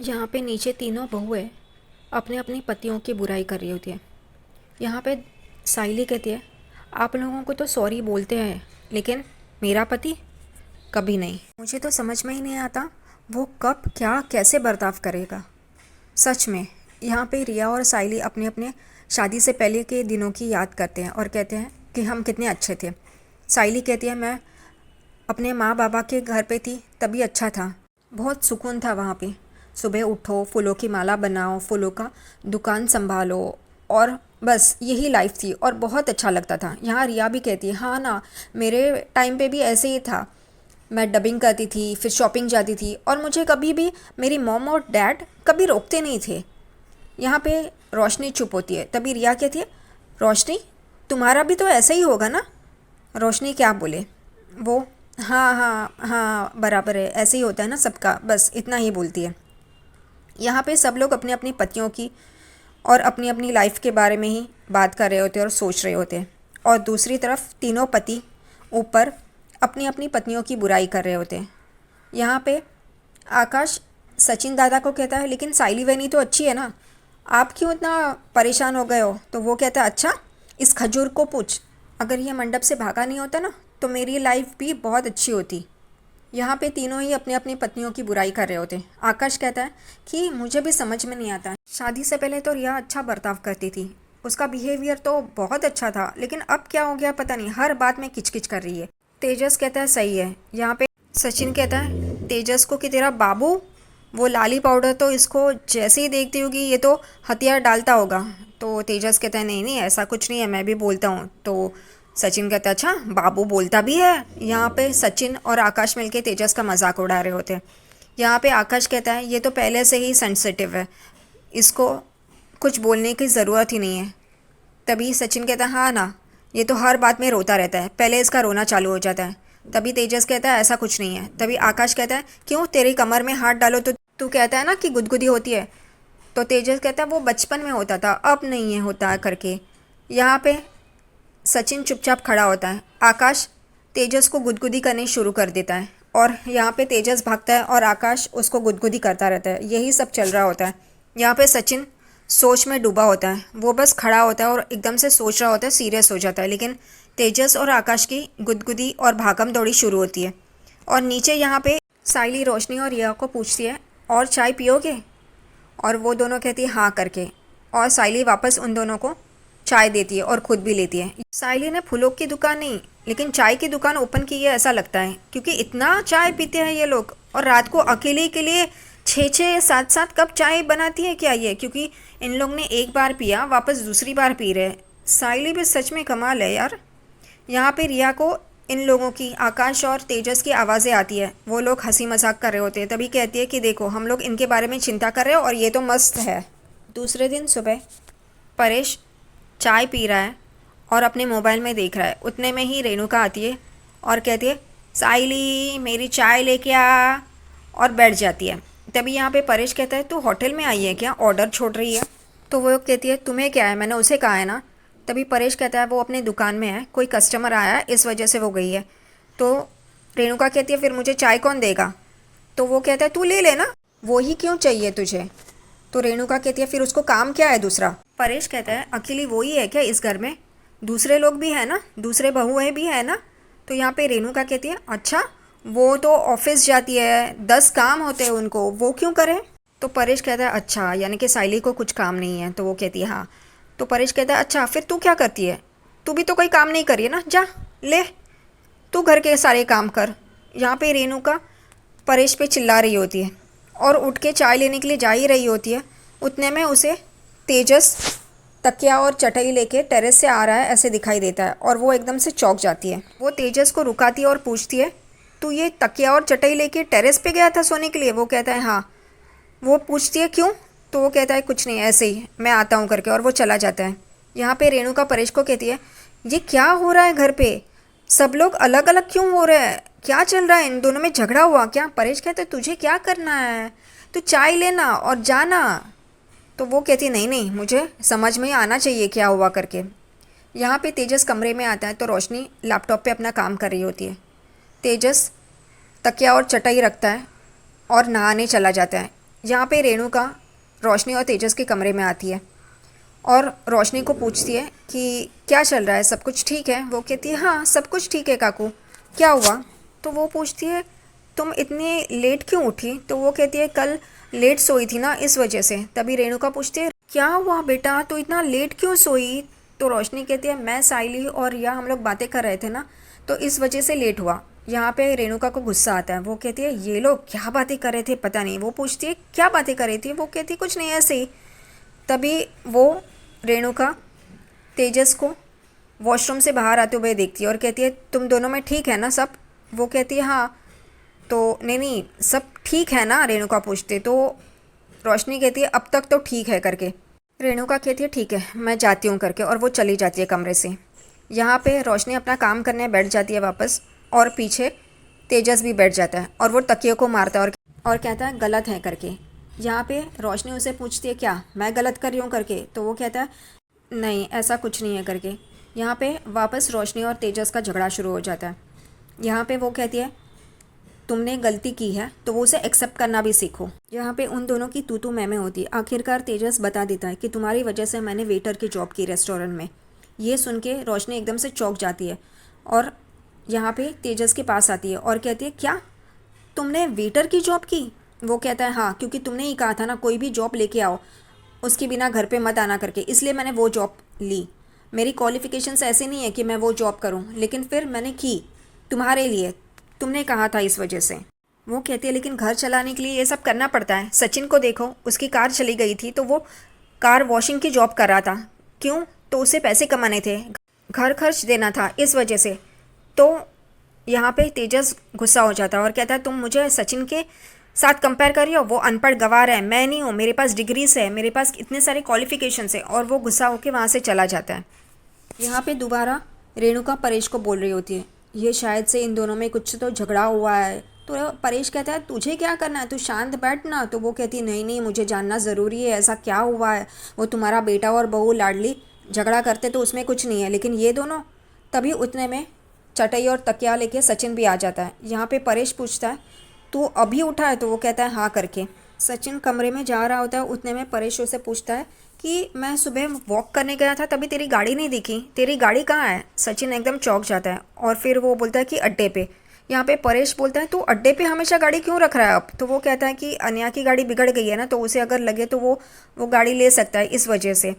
यहाँ पे नीचे तीनों बहुएं अपने अपनी पतियों की बुराई कर रही होती है। यहाँ पे साइली कहती है, आप लोगों को तो सॉरी बोलते हैं, लेकिन मेरा पति कभी नहीं। मुझे तो समझ में ही नहीं आता वो कब क्या कैसे बर्ताव करेगा। सच में यहाँ पे रिया और साइली अपने अपने शादी से पहले के दिनों की याद करते हैं और कहते हैं कि हम कितने अच्छे थे। साइली कहती है, मैं अपने माँ बाबा के घर पे थी तभी अच्छा था, बहुत सुकून था वहाँ पे। सुबह उठो, फूलों की माला बनाओ, फूलों का दुकान संभालो, और बस यही लाइफ थी और बहुत अच्छा लगता था। यहाँ रिया भी कहती है, हाँ ना, मेरे टाइम पे भी ऐसे ही था। मैं डबिंग करती थी, फिर शॉपिंग जाती थी, और मुझे कभी भी मेरी मॉम और डैड कभी रोकते नहीं थे। यहाँ पे रोशनी चुप होती है, तभी रिया कहती है, रोशनी तुम्हारा भी तो ऐसा ही होगा ना। रोशनी क्या बोले, वो हाँ हाँ हाँ बराबर है, ऐसे ही होता है ना सबका, बस इतना ही बोलती है। यहाँ पे सब लोग अपनी अपनी पतियों की और अपनी अपनी लाइफ के बारे में ही बात कर रहे होते हैं और सोच रहे होते हैं, और दूसरी तरफ तीनों पति ऊपर अपनी अपनी पत्नियों की बुराई कर रहे होते हैं। यहाँ पे आकाश सचिन दादा को कहता है, लेकिन साइली वहनी तो अच्छी है ना, आप क्यों इतना परेशान हो गए हो। तो वो कहता है, अच्छा इस खजूर को पूछ, अगर ये मंडप से भागा नहीं होता ना तो मेरी लाइफ भी बहुत अच्छी होती। यहाँ पे तीनों ही अपनी अपनी पत्नियों की बुराई कर रहे होते हैं। आकाश कहता है कि मुझे भी समझ में नहीं आता, शादी से पहले तो रिया अच्छा बर्ताव करती थी, उसका बिहेवियर तो बहुत अच्छा था, लेकिन अब क्या हो गया पता नहीं, हर बात में किचकिच कर रही है। तेजस कहता है, सही है। यहाँ पे सचिन कहता है तेजस को कि तेरा बाबू वो लाली पाउडर तो इसको जैसे ही देखती होगी ये तो हथियार डालता होगा। तो तेजस कहता है, नहीं नहीं ऐसा कुछ नहीं है, मैं भी बोलता हूँ। तो सचिन कहता है, अच्छा बाबू बोलता भी है। यहाँ पे सचिन और आकाश मिलके तेजस का मजाक उड़ा रहे होते हैं। यहाँ पे आकाश कहता है, ये तो पहले से ही सेंसिटिव है, इसको कुछ बोलने की ज़रूरत ही नहीं है। तभी सचिन कहता है, हाँ ना, ये तो हर बात में रोता रहता है, पहले इसका रोना चालू हो जाता है। तभी तेजस कहता है, ऐसा कुछ नहीं है। तभी आकाश कहता है, क्यों तेरी कमर में हाथ डालो तो तू कहता है ना कि गुदगुदी होती है। तो तेजस कहता है, वो बचपन में होता था, अब नहीं है होता करके। यहाँ पे सचिन चुपचाप खड़ा होता है, आकाश तेजस को गुदगुदी करनी शुरू कर देता है, और यहाँ पे तेजस भागता है और आकाश उसको गुदगुदी करता रहता है। यही सब चल रहा होता है। यहाँ पे सचिन सोच में डूबा होता है, वो बस खड़ा होता है और एकदम से सोच रहा होता है, सीरियस हो जाता है। लेकिन तेजस और आकाश की गुदगुदी और भागम दौड़ी शुरू होती है। और नीचे यहाँ पे साइली रोशनी और रिया को पूछती है, और चाय पियोगे। और वो दोनों कहती है हाँ करके, और साइली वापस उन दोनों को चाय देती है और खुद भी लेती है। साइली ने फूलों की दुकान नहीं, लेकिन चाय की दुकान ओपन की है ऐसा लगता है, क्योंकि इतना चाय पीते हैं ये लोग। और रात को अकेले के लिए 6-6 7-7 कप चाय बनाती है क्या ये, क्योंकि इन लोग ने एक बार पिया वापस दूसरी बार पी रहे। साइली भी सच में कमाल है यार। यहाँ पे रिया को इन लोगों की, आकाश और तेजस की आवाज़ें आती है, वो लोग हंसी मजाक कर रहे होते हैं। तभी कहती है कि देखो हम लोग इनके बारे में चिंता कर रहे हो और ये तो मस्त है। दूसरे दिन सुबह परेश चाय पी रहा है और अपने मोबाइल में देख रहा है। उतने में ही रेणुका आती है और कहती है, साइली मेरी चाय लेके आ, और बैठ जाती है। तभी यहाँ पे परेश कहता है, तू होटल में आई है क्या, ऑर्डर छोड़ रही है। तो वो कहती है, तुम्हें क्या है, मैंने उसे कहा है ना। तभी परेश कहता है, वो अपनी दुकान में है, कोई कस्टमर आया है इस वजह से वो गई है। तो रेणुका कहती है, फिर मुझे चाय कौन देगा। तो वो कहता है, तू ले लेना, वो ही क्यों चाहिए तुझे। तो रेणुका कहती है, फिर उसको काम क्या है दूसरा। परेश कहता है, अकेली वो ही है क्या इस घर में, दूसरे लोग भी हैं ना, दूसरे बहुएं भी हैं ना। तो यहाँ पे रेणुका कहती है, अच्छा वो तो ऑफिस जाती है, 10 काम होते हैं उनको, वो क्यों करें। तो परेश कहता है, अच्छा यानी कि साइली को कुछ काम नहीं है। तो वो कहती है हाँ। तो परेश कहता है, अच्छा फिर तू क्या करती है, तू भी तो कोई काम नहीं करी है ना, जा ले तू घर के सारे काम कर। यहाँ पे रेणुका परेश पे चिल्ला रही होती है और उठ के चाय लेने के लिए जा ही रही होती है। उतने में उसे तेजस तकिया और चटाई लेके टेरेस से आ रहा है ऐसे दिखाई देता है, और वो एकदम से चौंक जाती है। वो तेजस को रुकाती है और पूछती है, तू ये तकिया और चटाई लेके टेरेस पे गया था सोने के लिए। वो कहता है हाँ। वो पूछती है क्यों। तो वो कहता है कुछ नहीं, ऐसे ही मैं आता हूँ करके, और वो चला जाता है। यहाँ पे रेणुका परेश को कहती है, ये क्या हो रहा है घर पे, सब लोग अलग अलग क्यों हो रहे हैं, क्या चल रहा है, इन दोनों में झगड़ा हुआ क्या। परेश कहते है, तुझे क्या करना है, तू चाय लेना और जाना। तो वो कहती है, नहीं नहीं मुझे समझ में आना चाहिए क्या हुआ करके। यहाँ पे तेजस कमरे में आता है तो रोशनी लैपटॉप पे अपना काम कर रही होती है। तेजस तकिया और चटाई रखता है और नहाने चला जाता है। यहाँ पे रेणुका रोशनी और तेजस के कमरे में आती है और रोशनी को पूछती है कि क्या चल रहा है, सब कुछ ठीक है। वो कहती है हाँ सब कुछ ठीक है काकू, क्या हुआ। तो वो पूछती है तुम इतनी लेट क्यों उठी। तो वो कहती है कल लेट सोई थी ना इस वजह से। तभी रेणुका पूछती है क्या हुआ बेटा, तो इतना लेट क्यों सोई। तो रोशनी कहती है मैं, साइली और या हम लोग बातें कर रहे थे ना, तो इस वजह से लेट हुआ। यहाँ पे रेणुका को गुस्सा आता है। वो कहती है ये लोग क्या बातें कर रहे थे पता नहीं। वो पूछती है क्या बातें कर रही थी। वो कहती है कुछ नहीं ऐसे ही। तभी वो रेणुका तेजस को वॉशरूम से बाहर आते हुए देखती है और कहती है तुम दोनों में ठीक है ना सब। वो कहती है हाँ। तो नहीं नहीं सब ठीक है ना, रेणुका पूछते। तो रोशनी कहती है अब तक तो ठीक है करके। रेणुका कहती है ठीक है मैं जाती हूँ करके, और वो चली जाती है कमरे से। यहाँ पे रोशनी अपना काम करने बैठ जाती है वापस, और पीछे तेजस भी बैठ जाता है और वो तकिए को मारता है और कहता है गलत है करके। यहाँ पे रोशनी उसे पूछती है क्या मैं गलत कर रही हूँ करके। तो वो कहता है नहीं ऐसा कुछ नहीं है करके। यहाँ पे वापस रोशनी और तेजस का झगड़ा शुरू हो जाता है। यहाँ पे वो कहती है तुमने गलती की है तो वो उसे एक्सेप्ट करना भी सीखो। यहाँ पे उन दोनों की तू मैं होती है। आखिरकार तेजस बता देता है कि तुम्हारी वजह से मैंने वेटर की जॉब की रेस्टोरेंट में। ये सुन के रोशनी एकदम से चौंक जाती है और यहाँ पे तेजस के पास आती है और कहती है क्या तुमने वेटर की जॉब की। वो कहता है हाँ क्योंकि तुमने ही कहा था ना कोई भी जॉब लेके आओ उसके बिना घर पे मत आना करके, इसलिए मैंने वो जॉब ली। मेरी क्वालिफिकेशंस ऐसे नहीं है कि मैं वो जॉब करूं, लेकिन फिर मैंने की तुम्हारे लिए, तुमने कहा था इस वजह से। वो कहती है लेकिन घर चलाने के लिए ये सब करना पड़ता है। सचिन को देखो उसकी कार चली गई थी तो वो कार वॉशिंग की जॉब कर रहा था। क्यों, तो उसे पैसे कमाने थे, घर खर्च देना था इस वजह से। तो यहाँ पे तेजस गुस्सा हो जाता है और कहता है तुम मुझे सचिन के साथ कंपेयर कर रही हो, वो अनपढ़ गवार है, मैं नहीं हूँ, मेरे पास डिग्रीज है, मेरे पास इतने सारे क्वालिफिकेशंस है। और वो गुस्सा होकर वहाँ से चला जाता है। यहाँ पे दोबारा रेणुका परेश को बोल रही होती है ये शायद से इन दोनों में कुछ तो झगड़ा हुआ है। तो परेश कहता है तुझे क्या करना है, तू शांत बैठ ना। तो वो कहती है नहीं नहीं मुझे जानना ज़रूरी है ऐसा क्या हुआ है। वो तुम्हारा बेटा और बहू लाडली झगड़ा करते तो उसमें कुछ नहीं है, लेकिन ये दोनों। तभी उतने में चटाई और तकिया लेके सचिन भी आ जाता है। यहाँ पे परेश पूछता है तू अभी उठा है। तो वो कहता है हाँ करके। सचिन कमरे में जा रहा होता है, उतने में परेश उसे पूछता है कि मैं सुबह वॉक करने गया था तभी तेरी गाड़ी नहीं दिखी, तेरी गाड़ी कहाँ है। सचिन एकदम चौंक जाता है और फिर वो बोलता है कि अड्डे पे। यहाँ पे परेश बोलता है तू अड्डे पे हमेशा गाड़ी क्यों रख रहा है अब। तो वो कहता है कि अनया की गाड़ी बिगड़ गई है ना, तो उसे अगर लगे तो वो गाड़ी ले सकता है इस वजह से।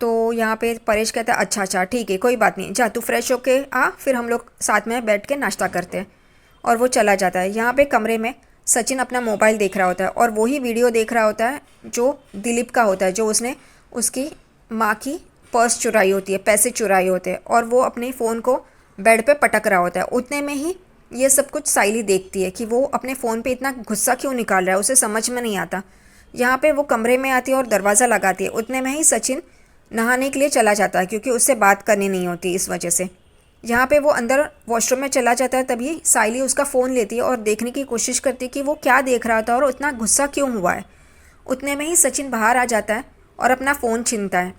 तो यहाँ पे परेश कहता है अच्छा अच्छा ठीक है कोई बात नहीं, जा तू फ्रेश होके आ, फिर हम लोग साथ में बैठ के नाश्ता करते हैं। और वो चला जाता है। यहाँ पे कमरे में सचिन अपना मोबाइल देख रहा होता है और वही वीडियो देख रहा होता है जो दिलीप का होता है, जो उसने उसकी माँ की पर्स चुराई होती है, पैसे चुराए होते हैं, और वो अपने फ़ोन को बेड पे पटक रहा होता है। उतने में ही ये सब कुछ साइली देखती है कि वो अपने फ़ोन पे इतना गुस्सा क्यों निकाल रहा है, उसे समझ में नहीं आता। यहाँ पे वो कमरे में आती है और दरवाज़ा लगाती है। उतने में ही सचिन नहाने के लिए चला जाता है क्योंकि उससे बात करनी नहीं होती इस वजह से। यहाँ पे वो अंदर वॉशरूम में चला जाता है, तभी साइली उसका फ़ोन लेती है और देखने की कोशिश करती है कि वो क्या देख रहा था और इतना गुस्सा क्यों हुआ है। उतने में ही सचिन बाहर आ जाता है और अपना फ़ोन छीनता है।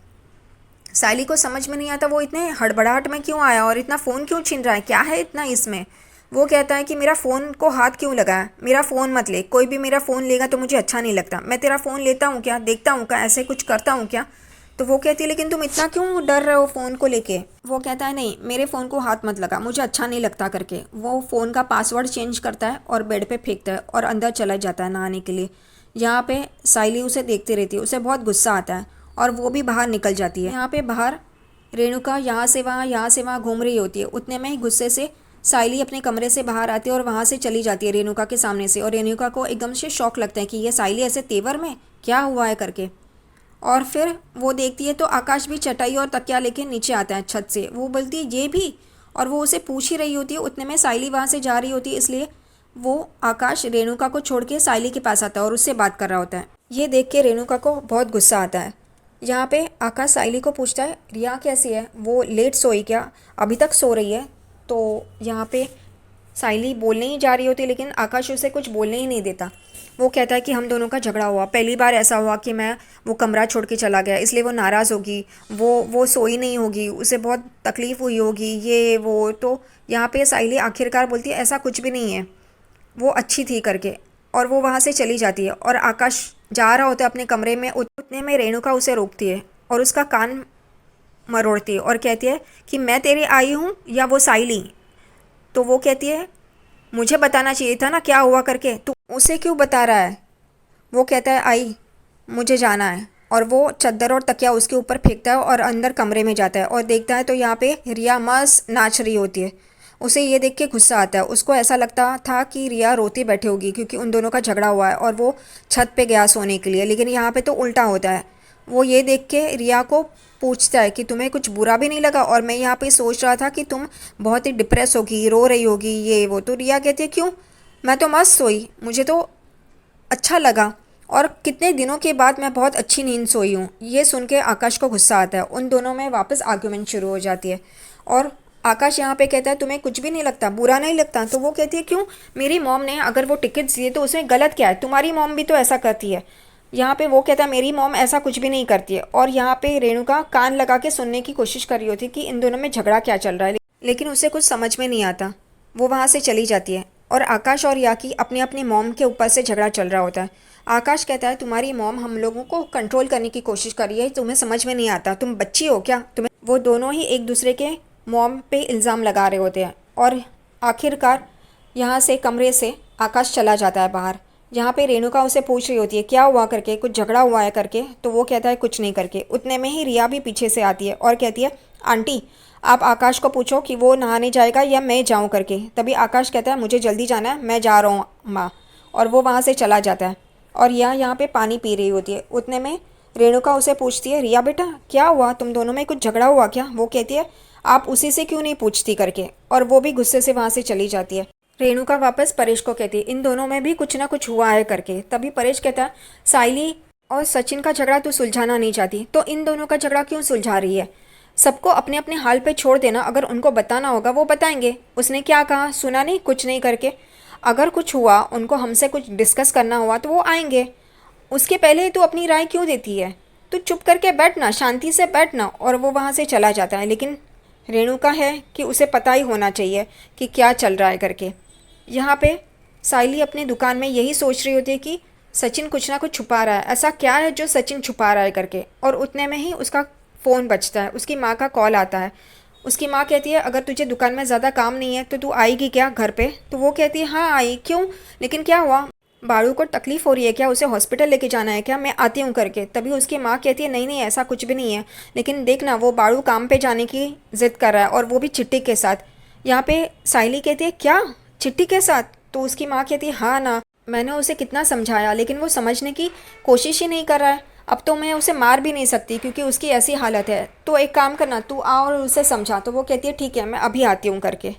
साइली को समझ में नहीं आता वो इतने हड़बड़ाहट में क्यों आया और इतना फ़ोन क्यों छीन रहा है, क्या है इतना इसमें। वो कहता है कि मेरा फ़ोन को हाथ क्यों लगाया, मेरा फ़ोन मत ले, कोई भी मेरा फ़ोन लेगा तो मुझे अच्छा नहीं लगता। मैं तेरा फ़ोन लेता हूँ क्या, देखता हूँ क्या, ऐसे कुछ करता हूँ क्या। तो वो कहती है लेकिन तुम इतना क्यों डर रहे हो फ़ोन को लेके। वो कहता है नहीं मेरे फ़ोन को हाथ मत लगा, मुझे अच्छा नहीं लगता करके। वो फ़ोन का पासवर्ड चेंज करता है और बेड पे फेंकता है और अंदर चला जाता है नहाने के लिए। यहाँ पे साइली उसे देखती रहती है, उसे बहुत गुस्सा आता है और वो भी बाहर निकल जाती है। यहाँ पे बाहर रेणुका यहाँ से वहाँ घूम रही होती है। उतने में ही गुस्से से साइली अपने कमरे से बाहर आती है और वहाँ से चली जाती है रेणुका के सामने से। और रेणुका को एकदम से शौक लगता है कि ये साइली ऐसे तेवर में क्या हुआ है करके। और फिर वो देखती है तो आकाश भी चटाई और तकिया लेके नीचे आता है छत से। वो बोलती है ये भी, और वो उसे पूछ ही रही होती है। उतने में साइली वहाँ से जा रही होती है, इसलिए वो आकाश रेणुका को छोड़ के साइली के पास आता है और उससे बात कर रहा होता है। ये देख के रेणुका को बहुत गुस्सा आता है। यहाँ पे आकाश साइली को पूछता है रिया कैसी है, वो लेट सोई क्या, अभी तक सो रही है। तो यहाँ पे साइली बोलने ही जा रही होती है, लेकिन आकाश उसे कुछ बोलने ही नहीं देता। वो कहता है कि हम दोनों का झगड़ा हुआ, पहली बार ऐसा हुआ कि मैं वो कमरा छोड़ के चला गया, इसलिए वो नाराज़ होगी, वो सोई नहीं होगी, उसे बहुत तकलीफ़ हुई होगी, ये वो। तो यहाँ पे साइली आखिरकार बोलती है ऐसा कुछ भी नहीं है, वो अच्छी थी करके। और वो वहाँ से चली जाती है और आकाश जा रहा होता है अपने कमरे में। उतने में रेणुका उसे रोकती है और उसका कान मरोड़ती है और कहती है कि मैं तेरी आई हूँ या वो साइली। तो वो कहती है मुझे बताना चाहिए था ना क्या हुआ करके, तू उसे क्यों बता रहा है। वो कहता है आई मुझे जाना है, और वो चद्दर और तकिया उसके ऊपर फेंकता है और अंदर कमरे में जाता है और देखता है तो यहाँ पे रिया मस्त नाच रही होती है। उसे ये देख के गुस्सा आता है। उसको ऐसा लगता था कि रिया रोती बैठी होगी क्योंकि उन दोनों का झगड़ा हुआ है और वो छत पे गया सोने के लिए, लेकिन यहाँ पे तो उल्टा होता है। वो ये देख के रिया को पूछता है कि तुम्हें कुछ बुरा भी नहीं लगा, और मैं यहाँ पे सोच रहा था कि तुम बहुत ही डिप्रेस होगी, रो रही होगी ये वो। तो रिया कहती है क्यों, मैं तो मस्त सोई, मुझे तो अच्छा लगा और कितने दिनों के बाद मैं बहुत अच्छी नींद सोई हूँ। ये सुन के आकाश को गुस्सा आता है। उन दोनों में वापस आर्ग्यूमेंट शुरू हो जाती है और आकाश यहाँ पे कहता है तुम्हें कुछ भी नहीं लगता, बुरा नहीं लगता। तो वो कहती है क्यों, मेरी मॉम ने अगर वो टिकट्स दिए तो उसमें गलत क्या है, तुम्हारी मॉम भी तो ऐसा करती है। यहाँ पे वो कहता है मेरी मॉम ऐसा कुछ भी नहीं करती है। और यहाँ पे रेणुका कान लगा के सुनने की कोशिश कर रही होती है कि इन दोनों में झगड़ा क्या चल रहा है, लेकिन उसे कुछ समझ में नहीं आता। वो वहाँ से चली जाती है और आकाश और याकी अपनी अपनी मॉम के ऊपर से झगड़ा चल रहा होता है। आकाश कहता है तुम्हारी मॉम हम लोगों को कंट्रोल करने की कोशिश कर रही है, तुम्हें समझ में नहीं आता, तुम बच्ची हो क्या तुम्हें। वो दोनों ही एक दूसरे के मॉम पे इल्ज़ाम लगा रहे होते हैं और आखिरकार यहाँ से कमरे से आकाश चला जाता है बाहर। यहाँ पे रेणुका उसे पूछ रही होती है क्या हुआ करके, कुछ झगड़ा हुआ है करके। तो वो कहता है कुछ नहीं करके। उतने में ही रिया भी पीछे से आती है और कहती है आंटी आप आकाश को पूछो कि वो नहाने जाएगा या मैं जाऊँ करके। तभी आकाश कहता है मुझे जल्दी जाना है, मैं जा रहा हूँ माँ। और वो वहाँ से चला जाता है और यहाँ पे पानी पी रही होती है। उतने में रेणुका उसे पूछती है रिया बेटा क्या हुआ, तुम दोनों में कुछ झगड़ा हुआ क्या। वो कहती है आप उसी से क्यों नहीं पूछती करके, और वो भी गुस्से से वहाँ से चली जाती है। रेणुका वापस परेश को कहती है इन दोनों में भी कुछ ना कुछ हुआ है करके। तभी परेश कहता है साइली और सचिन का झगड़ा तू सुलझाना नहीं चाहती तो इन दोनों का झगड़ा क्यों सुलझा रही है। सबको अपने अपने हाल पे छोड़ देना, अगर उनको बताना होगा वो बताएंगे। उसने क्या कहा सुना नहीं, कुछ नहीं करके। अगर कुछ हुआ उनको हमसे कुछ डिस्कस करना हुआ तो वो आएंगे, उसके पहले तू अपनी राय क्यों देती है। तू चुप करके बैठना, शांति से बैठना। और वो वहाँ से चला जाता है। लेकिन रेणुका है कि उसे पता ही होना चाहिए कि क्या चल रहा है करके। यहाँ पे साइली अपनी दुकान में यही सोच रही होती है कि सचिन कुछ ना कुछ छुपा रहा है, ऐसा क्या है जो सचिन छुपा रहा है करके। और उतने में ही उसका फ़ोन बजता है, उसकी माँ का कॉल आता है। उसकी माँ कहती है अगर तुझे दुकान में ज़्यादा काम नहीं है तो तू आएगी क्या घर पे। तो वो कहती है हाँ आई, क्यों लेकिन क्या हुआ, बाड़ू को तकलीफ़ हो रही है क्या, उसे हॉस्पिटल लेके जाना है क्या, मैं आती हूँ करके। तभी उसकी माँ कहती है नहीं नहीं ऐसा कुछ भी नहीं है, लेकिन देखना वो बाड़ू काम पे जाने की ज़िद कर रहा है और वो भी चिट्ठी के साथ। यहाँ पे साइली कहती है क्या चिट्ठी के साथ। तो उसकी माँ कहती है हाँ ना, मैंने उसे कितना समझाया लेकिन वो समझने की कोशिश ही नहीं कर रहा है। अब तो मैं उसे मार भी नहीं सकती क्योंकि उसकी ऐसी हालत है। तो एक काम करना तू आ और उसे समझा। तो वो कहती है ठीक है मैं अभी आती हूँ करके।